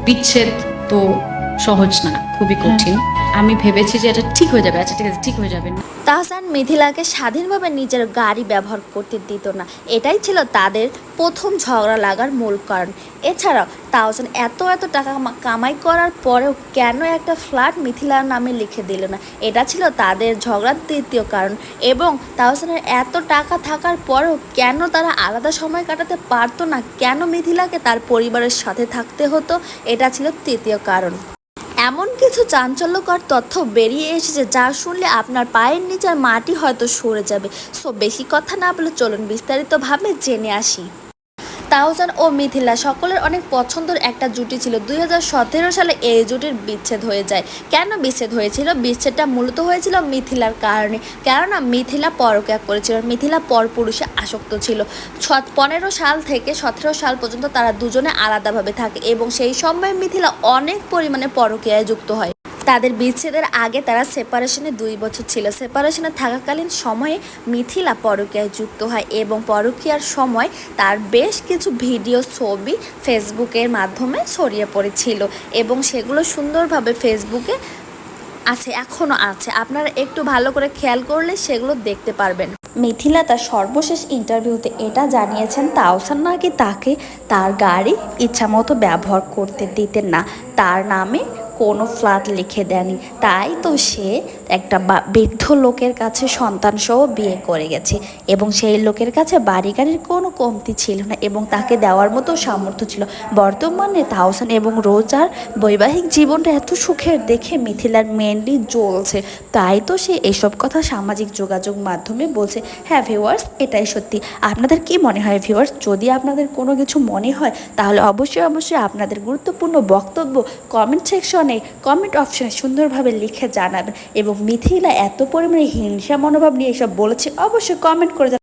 বিচ্ছেদ তো সহজ না, খুবই কঠিন। আমি ভেবেছি যে এটা ঠিক হয়ে যাবে, আচ্ছা ঠিক আছে, ঠিক হয়ে যাবে। তাহসান মিথিলাকে স্বাধীনভাবে নিজের গাড়ি ব্যবহার করতে দিত না, এটাই ছিল তাদের প্রথম ঝগড়া লাগার মূল কারণ। এছাড়াও তাহসান এত টাকা কামাই করার পরেও কেন একটা ফ্ল্যাট মিথিলার নামে লিখে দিল না, এটা ছিল তাদের ঝগড়ার তৃতীয় কারণ। এবং তাহসানের এত টাকা থাকার পরেও কেন তারা আলাদা সময় কাটাতে পারতো না, কেন মিথিলাকে তার পরিবারের সাথে থাকতে হতো, এটা ছিল তৃতীয় কারণ। এমন কিছু চাঞ্চল্যকর তথ্য বেরিয়ে এসেছে যা শুনলে আপনার পায়ের নিচের মাটি হয়তো সরে যাবে। সো বেশি কথা না বলে চলুন বিস্তারিতভাবে জেনে আসি। তাহসান ও মিথিলা সকলের অনেক পছন্দের একটা জুটি ছিল। 2017 সালে এই জুটির বিচ্ছেদ হয়ে যায়। কেন বিচ্ছেদ হয়েছিল? বিচ্ছেদটা মূলত হয়েছিল মিথিলার কারণে। কেননা মিথিলা পরকীয়া করেছিল, মিথিলা পরপুরুষে আসক্ত ছিল। 15 সাল থেকে 17 সাল পর্যন্ত তারা দুজনে আলাদাভাবে থাকে এবং সেই সময় মিথিলা অনেক পরিমাণে পরকীয়ায় যুক্ত হয়। তাদের বিচ্ছেদের আগে তারা সেপারেশনে 2 বছর ছিল। সেপারেশনে থাকাকালীন সময়ে মিথিলা পরকীয়ায় যুক্ত হয় এবং পরকীয়ার সময় তার বেশ কিছু ভিডিও ছবি ফেসবুকের মাধ্যমে ছড়িয়ে পড়েছিল এবং সেগুলো সুন্দরভাবে ফেসবুকে আছে, এখনও আছে। আপনারা একটু ভালো করে খেয়াল করলে সেগুলো দেখতে পারবেন। মিথিলা তার সর্বশেষ ইন্টারভিউতে এটা জানিয়েছেন তাহসান নাকি তাকে তার গাড়ি ইচ্ছামতো ব্যবহার করতে দিতেন না, তার নামে কোনো ফ্ল্যাট লিখে দেয়নি, তাই তো সে একটা বৃদ্ধ লোকের কাছে সন্তানসহ বিয়ে করে গেছে এবং সেই লোকের কাছে বাড়ি গাড়ির কোনো কমতি ছিল না এবং তাকে দেওয়ার মতো সামর্থ্য ছিল। বর্তমানে তাহসান এবং রোজার বৈবাহিক জীবনটা এত সুখের দেখে মিথিলার মেনলি জ্বলছে, তাই তো সে এসব কথা সামাজিক যোগাযোগ মাধ্যমে বলছে। হ্যাঁ ভিউয়ার্স, এটাই সত্যি। আপনাদের কি মনে হয় ভিউয়ার্স? যদি আপনাদের কোনো কিছু মনে হয় তাহলে অবশ্যই আপনাদের গুরুত্বপূর্ণ বক্তব্য কমেন্ট সেকশনে, কমেন্ট অপশনে সুন্দরভাবে লিখে জানাবেন। এবং মিথিলা এত পরিমাণে হিংসা মনোভাব নিয়ে এসব বলেছে অবশ্যই কমেন্ট করে